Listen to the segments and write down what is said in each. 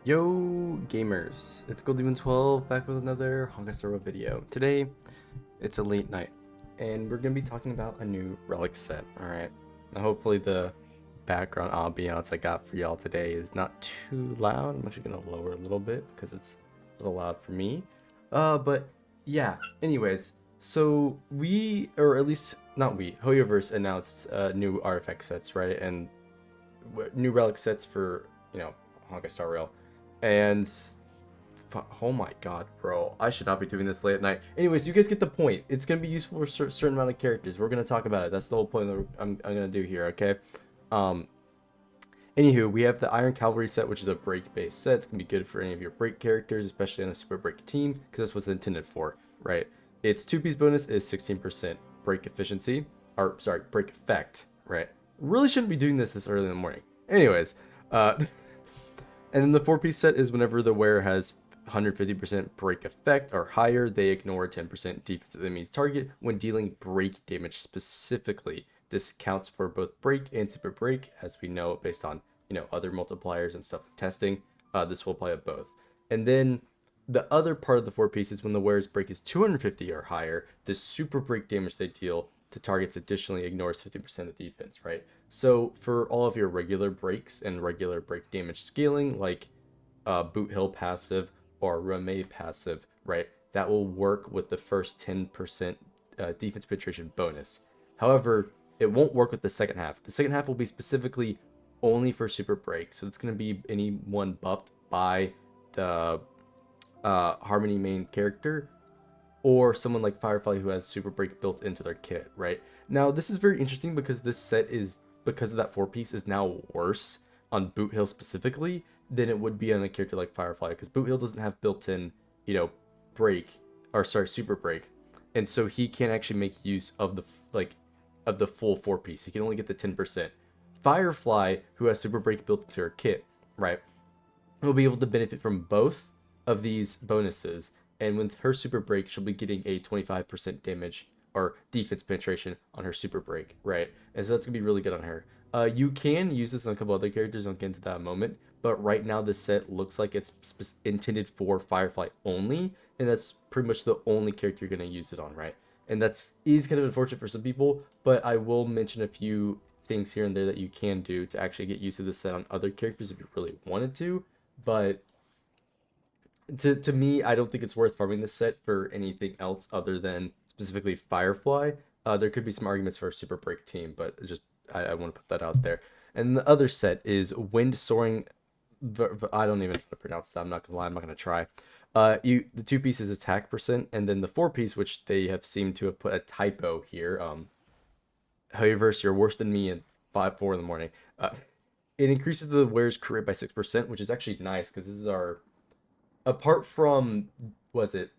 Yo gamers, it's GoldDemon12 back with another Honkai video. Today, it's a late night, and we're gonna be talking about a new relic set. Alright, now hopefully the background ambiance I got for y'all today is not too loud. I'm actually gonna lower a little bit because it's a little loud for me. But yeah, anyways, so or at least not we, Hoyoverse announced new artifact sets, right? And new relic sets for, Honkai Star Rail. And oh my god, bro, I should not be doing this late at night. Anyways, you guys get the point. It's gonna be useful for a certain amount of characters. We're gonna talk about it. That's the whole point that I'm gonna do here. Okay. Um. Anywho, we have the Iron Cavalry set, which is a break-based set. It's gonna be good for any of your break characters, especially on a super break team, because that's what it's intended for, right? Its two-piece bonus is 16% break efficiency, or sorry, break effect, right? Really shouldn't be doing this early in the morning. Anyways, and then the four-piece set is whenever the wearer has 150% break effect or higher, they ignore 10% defense of the enemy's target when dealing break damage specifically. This counts for both break and super break, as we know based on other multipliers and stuff testing. This will apply to both. And then the other part of the four pieces, when the wearer's break is 250 or higher, the super break damage they deal to targets additionally ignores 50% of defense, right? So for all of your regular breaks and regular break damage scaling, like Boot Hill passive or Rame passive, right, that will work with the first 10% defense penetration bonus. However, it won't work with the second half. The second half will be specifically only for super break, so it's going to be anyone buffed by the Harmony main character or someone like Firefly who has super break built into their kit, right? Now, this is very interesting because this set is, because of that four piece, is now worse on Boot Hill specifically than it would be on a character like Firefly, because Boot Hill doesn't have built-in, break, or sorry, super break, and so he can't actually make use of the full four piece. He can only get the 10%. Firefly, who has super break built into her kit, right, will be able to benefit from both of these bonuses, and with her super break, she'll be getting a 25% damage or defense penetration on her super break, right? And so that's gonna be really good on her. You can use this on a couple other characters. I'll get into that in a moment. But right now, this set looks like it's intended for Firefly only, and that's pretty much the only character you're gonna use it on, right? And is kind of unfortunate for some people. But I will mention a few things here and there that you can do to actually get used to this set on other characters if you really wanted to. But to me, I don't think it's worth farming this set for anything else other than specifically Firefly. There could be some arguments for a super break team, but just I want to put that out there. And the other set is Wind Soaring. I don't even know how to pronounce that. I'm not gonna lie. I'm not gonna try. The two pieces attack percent, and then the four piece, which they have seemed to have put a typo here. However, you're worse than me at 4 in the morning. It increases the wearer's crit rate by 6%, which is actually nice because this is our, apart from, was it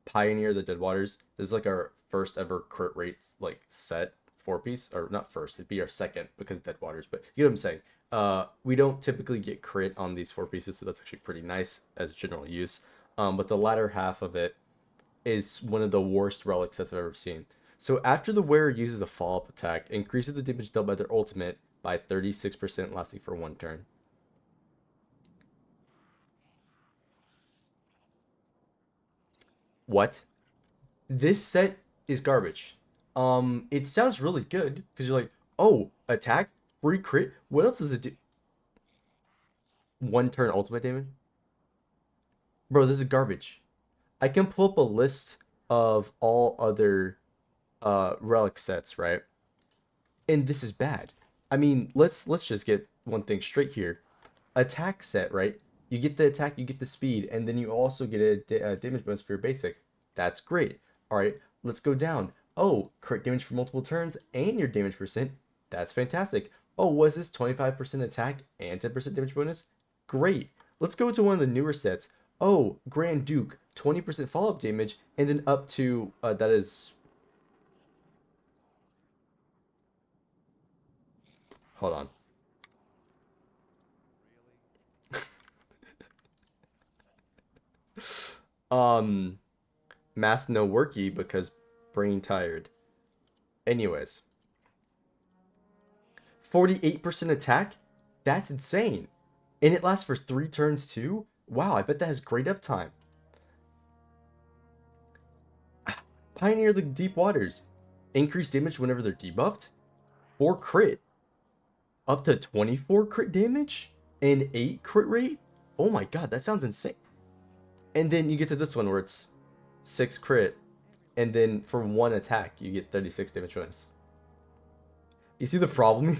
Pioneer the Dead Waters, this is like our first ever crit rates like set four piece, or not first, it'd be our second because Dead Waters, but you know what I'm saying. We don't typically get crit on these four pieces, so that's actually pretty nice as general use. But the latter half of it is one of the worst relic sets I've ever seen. So after the wearer uses a follow-up attack, increases the damage dealt by their ultimate by 36%, lasting for one turn. What? This set is garbage. It sounds really good because you're like, oh, attack, free crit. What else does it do? One turn ultimate damage, bro. This is garbage. I can pull up a list of all other relic sets, right? And this is bad. I mean, let's just get one thing straight here. Attack set, right? You get the attack, you get the speed, and then you also get a damage bonus for your basic. That's great. All right, let's go down. Oh, crit damage for multiple turns and your damage percent. That's fantastic. Oh, was this 25% attack and 10% damage bonus? Great. Let's go to one of the newer sets. Oh, Grand Duke, 20% follow-up damage, and then up to, that is, hold on. Um, Math no worky because brain tired. Anyways, 48% attack? That's insane. And it lasts for 3 turns too? Wow, I bet that has great uptime. Pioneer the Deep Waters. Increased damage whenever they're debuffed. 4 crit. Up to 24 crit damage? And 8 crit rate? Oh my god, that sounds insane. And then you get to this one where it's 6 crit. And then for 1 attack, you get 36 damage bonus. You see the problem?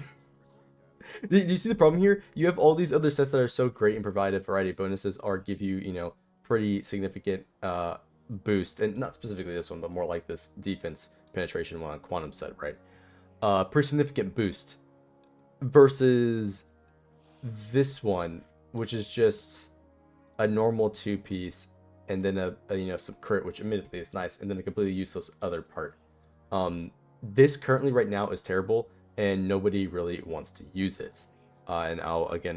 Do you see the problem here? You have all these other sets that are so great and provide a variety of bonuses or give you, pretty significant boost. And not specifically this one, but more like this defense penetration one on Quantum set, right? Pretty significant boost versus this one, which is just a normal 2-piece and then some crit, which admittedly is nice, and then a completely useless other part. This currently right now is terrible, and nobody really wants to use it. And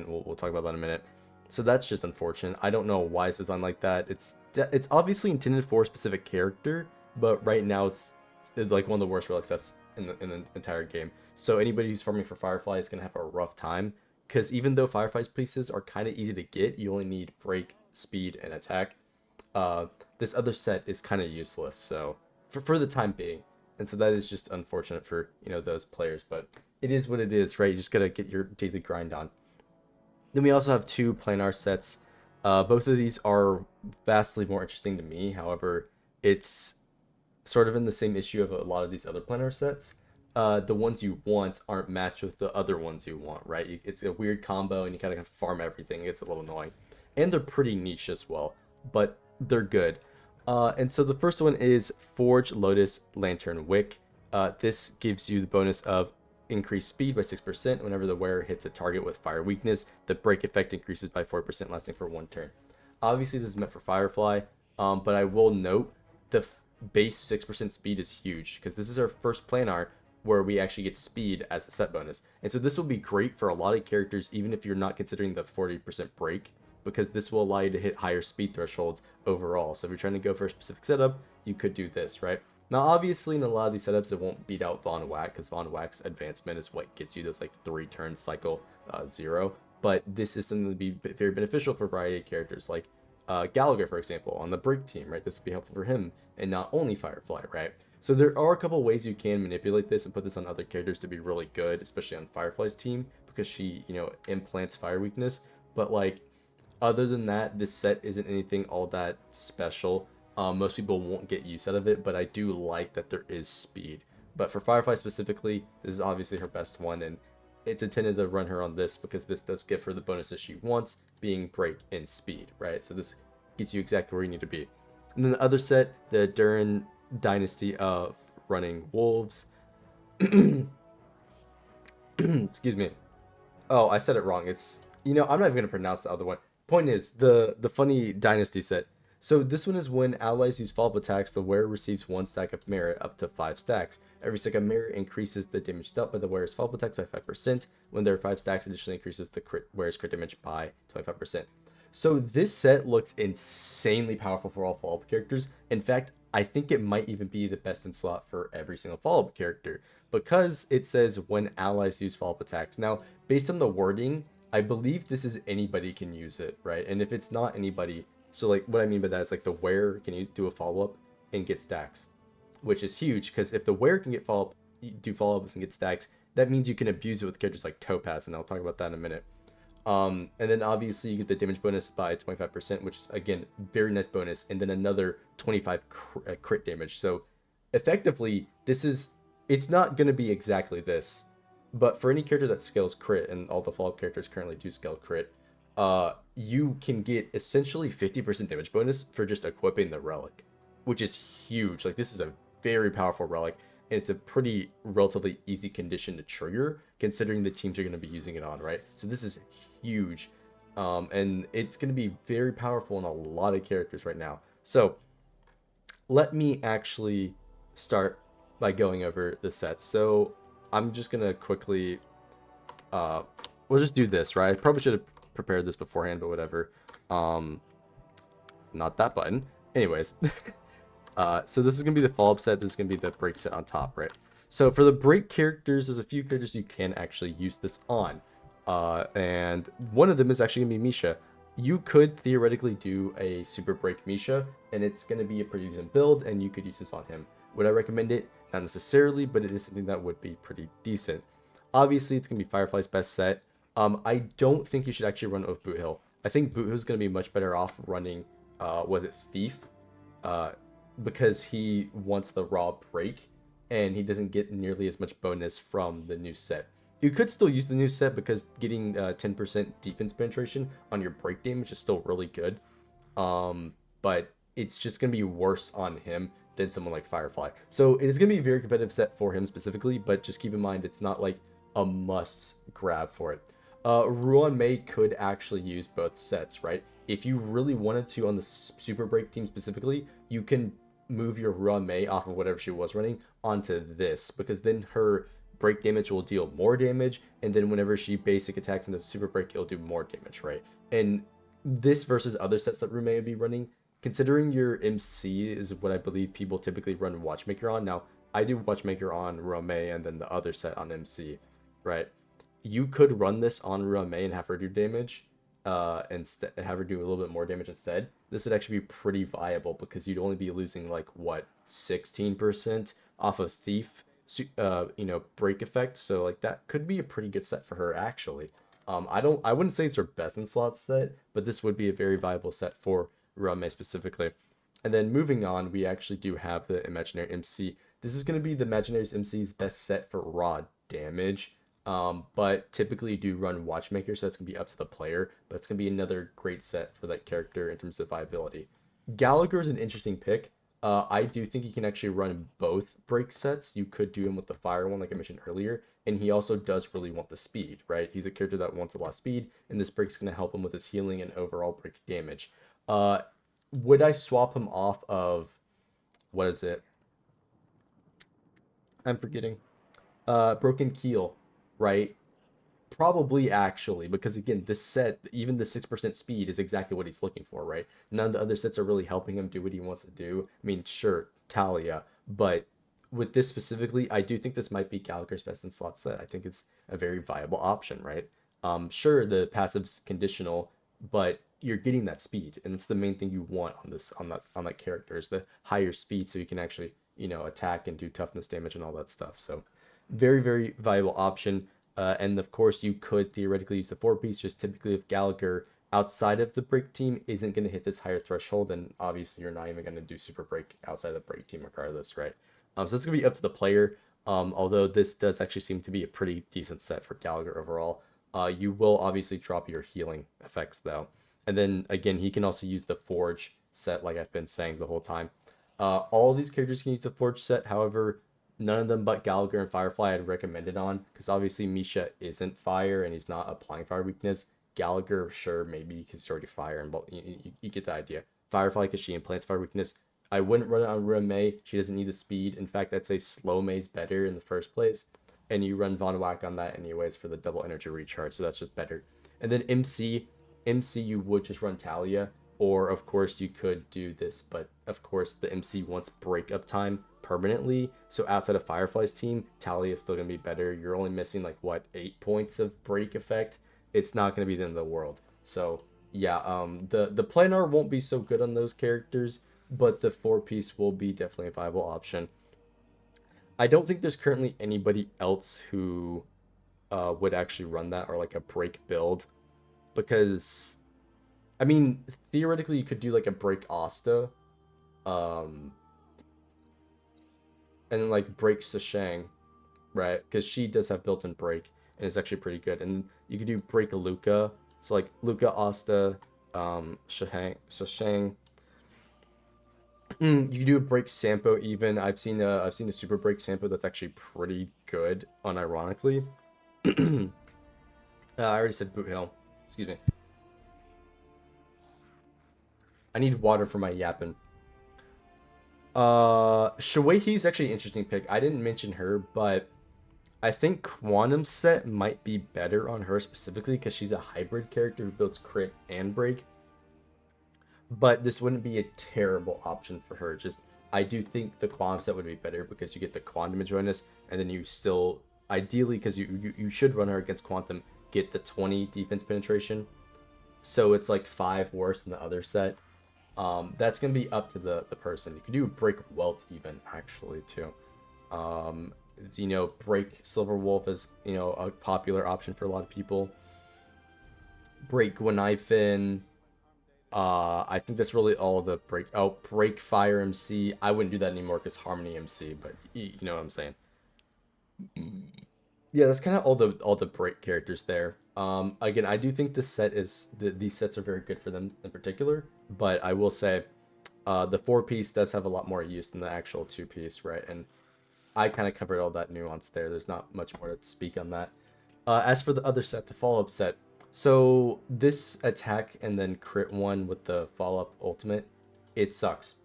we'll talk about that in a minute. So that's just unfortunate. I don't know why it's designed like that. It's obviously intended for a specific character, but right now it's like one of the worst relics that's in the entire game. So anybody who's farming for Firefly is gonna have a rough time, because even though Firefly's pieces are kind of easy to get, you only need break, speed, and attack. This other set is kind of useless. So for the time being. And so that is just unfortunate for, those players, but it is what it is, right? You just gotta get your daily grind on. Then we also have 2 planar sets. Both of these are vastly more interesting to me. However, it's sort of in the same issue of a lot of these other planar sets. The ones you want aren't matched with the other ones you want, right? It's a weird combo, and you kind of farm everything. It's a little annoying. And they're pretty niche as well, but they're good. And so the first one is Forge Lotus Lantern Wick. This gives you the bonus of increased speed by 6% whenever the wearer hits a target with fire weakness. The break effect increases by 4%, lasting for 1 turn. Obviously, this is meant for Firefly, but I will note the base 6% speed is huge, because this is our first planar where we actually get speed as a set bonus. And so this will be great for a lot of characters, even if you're not considering the 40% break, because this will allow you to hit higher speed thresholds overall. So if you're trying to go for a specific setup, you could do this, right? Now, obviously, in a lot of these setups, it won't beat out Von Whack, because Von Whack's advancement is what gets you those 3-turn cycle 0. But this is something to be very beneficial for a variety of characters, like Gallagher, for example, on the break team, right? This would be helpful for him, and not only Firefly, right? So there are a couple ways you can manipulate this and put this on other characters to be really good, especially on Firefly's team, because she, implants fire weakness. But other than that, this set isn't anything all that special. Most people won't get use out of it, but I do like that there is speed. But for Firefly specifically, this is obviously her best one, and it's intended to run her on this because this does give her the bonuses she wants, being break and speed, right? So this gets you exactly where you need to be. And then the other set, the Durin Dynasty of Running Wolves. Excuse me. Oh, I said it wrong. It's, I'm not even going to pronounce the other one. Point is, the funny Dynasty set. So this one is when allies use follow-up attacks, the wearer receives 1 stack of merit up to 5 stacks. Every stack of merit increases the damage dealt by the wearer's follow-up attacks by 5%. When there are 5 stacks, additionally increases the wearer's crit damage by 25%. So this set looks insanely powerful for all follow-up characters. In fact, I think it might even be the best in slot for every single follow-up character, because it says when allies use follow-up attacks. Now, based on the wording, I believe this is anybody can use it, right? And if it's not anybody, so what I mean by that is the wearer can do a follow-up and get stacks, which is huge, because if the wearer can do follow-ups and get stacks, that means you can abuse it with characters like Topaz, and I'll talk about that in a minute. And then obviously you get the damage bonus by 25%, which is, again, very nice bonus, and then another 25 crit damage. So effectively, it's not going to be exactly this, but for any character that scales crit, and all the follow-up characters currently do scale crit, you can get essentially 50% damage bonus for just equipping the relic, which is huge. This is a very powerful relic, and it's a pretty relatively easy condition to trigger, considering the teams you're going to be using it on, right? So this is huge, and it's going to be very powerful in a lot of characters right now. So let me actually start by going over the sets. So I'm just going to quickly, we'll just do this, right? I probably should have prepared this beforehand, but whatever. Not that button. Anyways, so this is going to be the follow-up set. This is going to be the break set on top, right? So for the break characters, there's a few characters you can actually use this on. And one of them is actually going to be Misha. You could theoretically do a Super Break Misha, and it's going to be a pretty decent build, and you could use this on him. Would I recommend it? Not necessarily, but it is something that would be pretty decent. Obviously, it's going to be Firefly's best set. I don't think you should actually run it with Boot Hill. I think Boot Hill's going to be much better off running, was it Thief? Uh, because he wants the raw break, and he doesn't get nearly as much bonus from the new set. You could still use the new set because getting 10% defense penetration on your break damage is still really good. But it's just going to be worse on him than someone like Firefly. So it is going to be a very competitive set for him specifically, but just keep in mind it's not like a must grab for it. Ruan Mei could actually use both sets, right? If you really wanted to on the Super Break team specifically, you can move your Ruan Mei off of whatever she was running onto this, because then her break damage will deal more damage, and then whenever she basic attacks into Super Break, it'll do more damage, right? And this versus other sets that Ruan Mei would be running, considering your MC is what I believe people typically run Watchmaker on. Now, I do Watchmaker on Ruan Mei and then the other set on MC, right? You could run this on Ruan Mei and have her do damage, instead have her do a little bit more damage instead. This would actually be pretty viable because you'd only be losing like what 16% off of Thief, break effect. So like that could be a pretty good set for her actually. I wouldn't say it's her best in slot set, but this would be a very viable set for Ruan Mei specifically. And then moving on, we actually do have the Imaginary MC. This is going to be the Imaginary MC's best set for raw damage. But typically you do run Watchmaker, so that's going to be up to the player. But it's going to be another great set for that character in terms of viability. Gallagher is an interesting pick. I do think you can actually run both break sets. You could do him with the fire one, like I mentioned earlier. And he also does really want the speed, right? He's a character that wants a lot of speed, and this break's going to help him with his healing and overall break damage. Would I swap him off of, what is it? I'm forgetting. Broken Keel, right? Probably actually, because again, this set, even the 6% speed is exactly what he's looking for, right? None of the other sets are really helping him do what he wants to do. I mean, sure, Talia, but with this specifically, I do think this might be Gallagher's best in slot set. I think it's a very viable option, right? Sure, the passive's conditional, but you're getting that speed, and it's the main thing you want on that character is the higher speed, so you can actually attack and do toughness damage and all that stuff. So very very viable option. And of course, you could theoretically use the 4-piece, just typically if Gallagher outside of the break team isn't going to hit this higher threshold, then obviously you're not even going to do super break outside of the break team regardless, right? So it's going to be up to the player, although this does actually seem to be a pretty decent set for Gallagher overall. You will obviously drop your healing effects though. And then again, he can also use the Forge set like I've been saying the whole time. All of these characters can use the Forge set, however, none of them but Gallagher and Firefly I'd recommend it on, because obviously Misha isn't fire and he's not applying fire weakness. Gallagher, sure, maybe because he's already fire, and you get the idea. Firefly, because she implants fire weakness. I wouldn't run it on Ruan Mei. She doesn't need the speed. In fact, I'd say Slow Mei's better in the first place. And you run Von Whack on that anyways for the double energy recharge, so that's just better. And then MC you would just run Talia, or of course you could do this, but of course the MC wants breakup time permanently, so outside of Firefly's team, Talia is still going to be better. You're only missing like what 8 points of break effect. It's not going to be the end of the world. So yeah, the planar won't be so good on those characters, but the 4-piece will be definitely a viable option. I don't think there's currently anybody else who would actually run that, or like a break build, because I mean theoretically you could do like a break Asta, and then like break Sashang, right? Because she does have built-in break, and it's actually pretty good. And you could do break Luca, so like Luca, Asta, Sashang. You do a break Sampo even. I've seen a super break Sampo that's actually pretty good, unironically. I already said Boot Hill. Excuse me. I need water for my yapping. Shueihi's actually an interesting pick. I didn't mention her, but I think Quantum Set might be better on her specifically because she's a hybrid character who builds crit and break. But this wouldn't be a terrible option for her. Just I do think the Quantum Set would be better because you get the Quantum bonus, and then you still ideally, because you should run her against Quantum, get the 20 defense penetration. so it's like 5 worse than the other set. That's gonna be up to the person. You can do break welt even actually too. Um, break silver wolf is a popular option for a lot of people. Break Gwenifin. I think that's really all the break. Oh, break fire MC. I wouldn't do that anymore because Harmony MC, but you know what I'm saying. Yeah, that's kind of all the break characters there. Again, I do think this set is these sets are very good for them in particular, but I will say, the 4-piece does have a lot more use than the actual 2-piece, right? And I kind of covered all that nuance there. There's not much more to speak on that. As for the other set, the follow-up set, so this attack and then crit one with the follow-up ultimate, it sucks.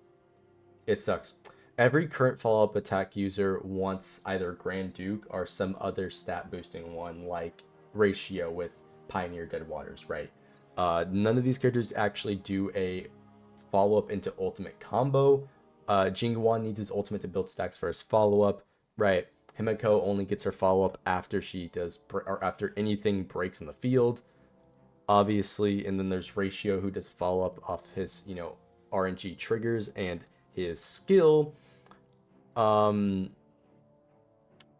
It sucks. Every current follow-up attack user wants either Grand Duke or some other stat boosting one like Ratio with Pioneer Dead Waters, right? None of these characters actually do a follow-up into ultimate combo. Jingwan needs his ultimate to build stacks for his follow-up, right? Himiko only gets her follow-up after she does or after anything breaks in the field, obviously. And then there's Ratio who does follow-up off his RNG triggers and his skill.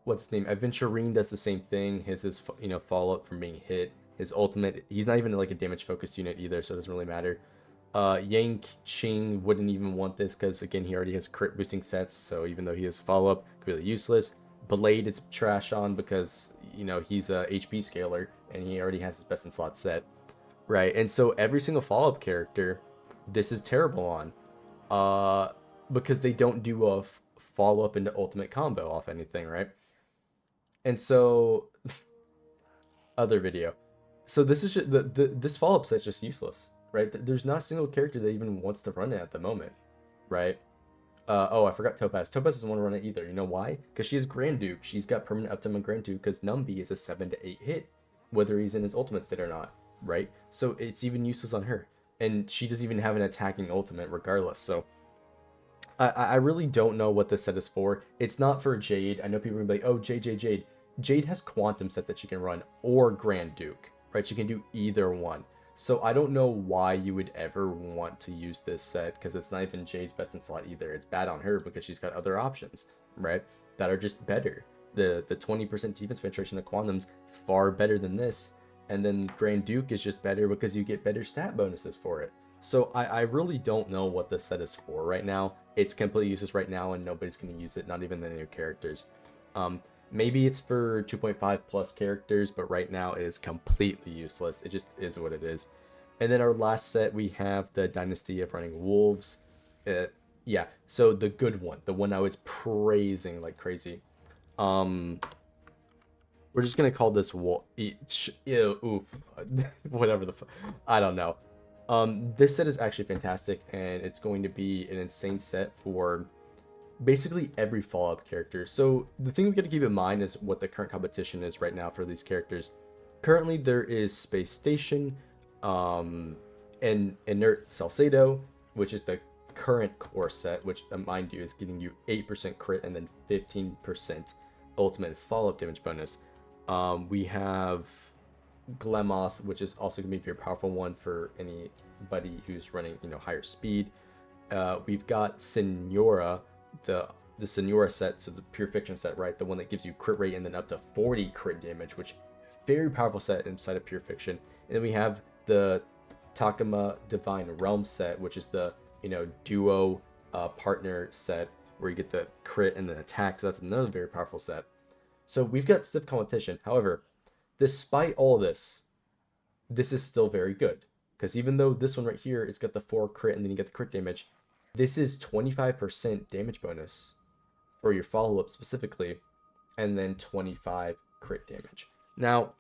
What's his name? Adventurine does the same thing. His is follow up from being hit. His ultimate, he's not even like a damage focused unit either, so it doesn't really matter. Yang Qing wouldn't even want this because again he already has crit boosting sets, so even though he has follow up, really useless. Blade it's trash on because he's a HP scaler and he already has his best in slot set, right? And so every single follow up character, this is terrible on, because they don't do a follow up into ultimate combo off anything, right? And so other video. So this is just, this follow up set's just useless, right? There's not a single character that even wants to run it at the moment, right? Oh, I forgot Topaz. Topaz doesn't want to run it either. You know why? Because she has Grand Duke. She's got permanent uptime on Grand Duke because Numby is a 7 to 8 hit, whether he's in his ultimate state or not, right? So it's even useless on her. And she doesn't even have an attacking ultimate regardless. So I really don't know what this set is for. It's not for Jade. I know people are gonna be like, oh, Jade. Jade has Quantum set that she can run, or Grand Duke, right? She can do either one. So I don't know why you would ever want to use this set, because it's not even Jade's best in slot either. It's bad on her because she's got other options, right? That are just better. The 20% defense penetration of Quantum's far better than this. And then Grand Duke is just better because you get better stat bonuses for it. So I really don't know what this set is for right now. It's completely useless right now and nobody's going to use it, not even the new characters. Maybe it's for 2.5 plus characters, but right now it is completely useless. It just is what it is. And then our last set, we have the Dynasty of Running Wolves. Yeah, so the good one, the one I was praising like crazy. We're just gonna call this wolf. Oof, whatever the. I don't know. This set is actually fantastic, and it's going to be an insane set for basically every follow-up character. So the thing we got to keep in mind is what the current competition is right now for these characters. Currently, there is Space Station, and Inert Salcedo, which is the current core set, which, mind you, is getting you 8% crit and then 15% ultimate follow-up damage bonus. We have Glemoth, which is also going to be a very powerful one for anybody who's running, higher speed. We've got Senora, the Senora set, so the Pure Fiction set, right? The one that gives you crit rate and then up to 40 crit damage, which very powerful set inside of Pure Fiction. And then we have the Takuma Divine Realm set, which is the duo partner set where you get the crit and the attack. So that's another very powerful set. So we've got stiff competition. However, despite all this is still very good. Because even though this one right here, it's got the 4 crit and then you get the crit damage, this is 25% damage bonus for your follow-up specifically, and then 25 crit damage. Now,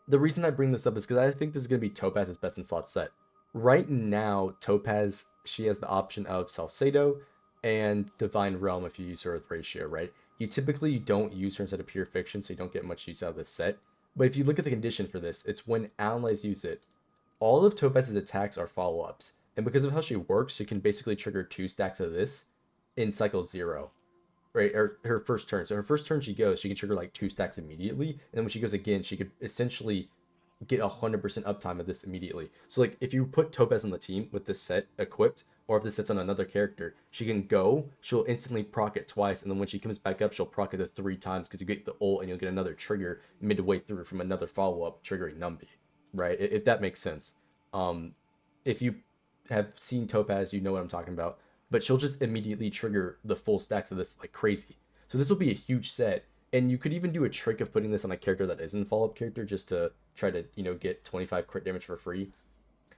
the reason I bring this up is because I think this is going to be Topaz's best in slot set. Right now, Topaz, she has the option of Salcedo and Divine Realm if you use her with Ratio, right? You typically don't use her instead of Pure Fiction, so you don't get much use out of this set. But if you look at the condition for this, it's when allies use it, all of Topaz's attacks are follow-ups. And because of how she works, she can basically trigger 2 stacks of this in cycle 0, right? Or her first turn. So her first turn she can trigger like 2 stacks immediately. And then when she goes again, she could essentially get 100% uptime of this immediately. So like if you put Topaz on the team with this set equipped, or if this set's on another character, she can go, she'll instantly proc it twice, and then when she comes back up, she'll proc it 3 times because you get the ult and you'll get another trigger midway through from another follow-up triggering Numby, right? If that makes sense. If you have seen Topaz, you know what I'm talking about. But she'll just immediately trigger the full stacks of this like crazy. So this will be a huge set. And you could even do a trick of putting this on a character that isn't a follow-up character just to try to, get 25 crit damage for free.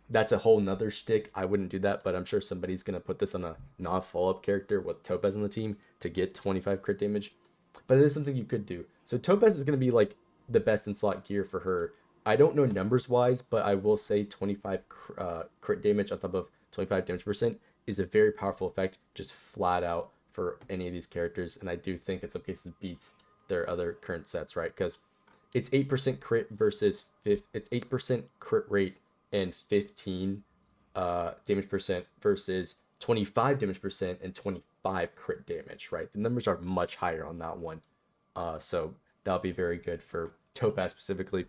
That's a whole nother shtick. I wouldn't do that, but I'm sure somebody's going to put this on a non-follow-up character with Topaz on the team to get 25 crit damage. But it is something you could do. So Topaz is going to be like the best in slot gear for her. I don't know numbers wise, but I will say 25 crit damage on top of 25 damage percent is a very powerful effect, just flat out for any of these characters. And I do think in some cases beats their other current sets, right? Because it's 8% crit versus it's 8% crit rate and 15 damage percent versus 25 damage percent and 25 crit damage, right? The numbers are much higher on that one. So that'll be very good for Topaz specifically.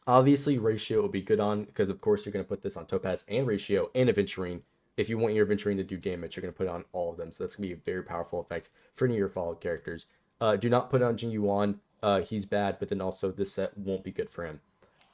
Obviously, Ratio will be good on because, of course, you're going to put this on Topaz and Ratio and Aventurine. If you want your Aventurine to do damage, you're going to put it on all of them. So that's going to be a very powerful effect for any of your follow characters. Do not put it on Jing Yuan. He's bad, but then also this set won't be good for him.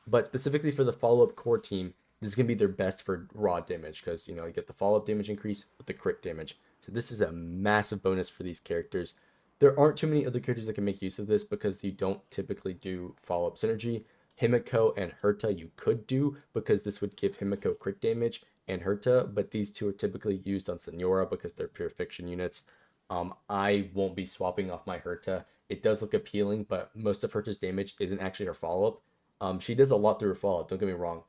But specifically for the follow-up core team, this is going to be their best for raw damage because, you get the follow-up damage increase with the crit damage. So this is a massive bonus for these characters. There aren't too many other characters that can make use of this because you don't typically do follow-up synergy. Himiko and Herta you could do because this would give Himiko crit damage and Herta, but these two are typically used on Senora because they're pure fiction units. I won't be swapping off my Herta. It does look appealing, but most of Herta's damage isn't actually her follow-up. She does a lot through her follow-up, don't get me wrong.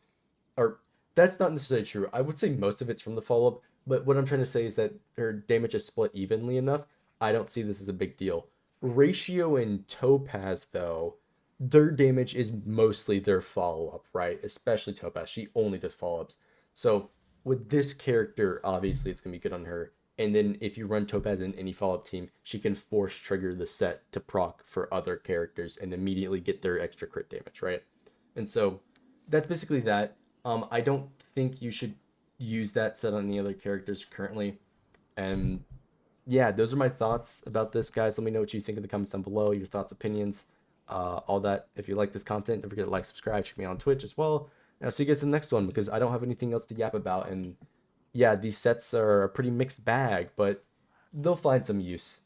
Or that's not necessarily true. I would say most of it's from the follow-up, but what I'm trying to say is that her damage is split evenly enough. I don't see this as a big deal. Ratio and Topaz, though, their damage is mostly their follow-up, right? Especially Topaz. She only does follow-ups. So with this character, obviously it's going to be good on her. And then if you run Topaz in any follow-up team, she can force trigger the set to proc for other characters and immediately get their extra crit damage, right? And so that's basically that. I don't think you should use that set on any other characters currently. And yeah, those are my thoughts about this, guys. Let me know what you think in the comments down below, your thoughts, opinions, all that. If you like this content, don't forget to like, subscribe, check me out on Twitch as well. And I'll see you guys in the next one because I don't have anything else to yap about. And yeah, these sets are a pretty mixed bag, but they'll find some use.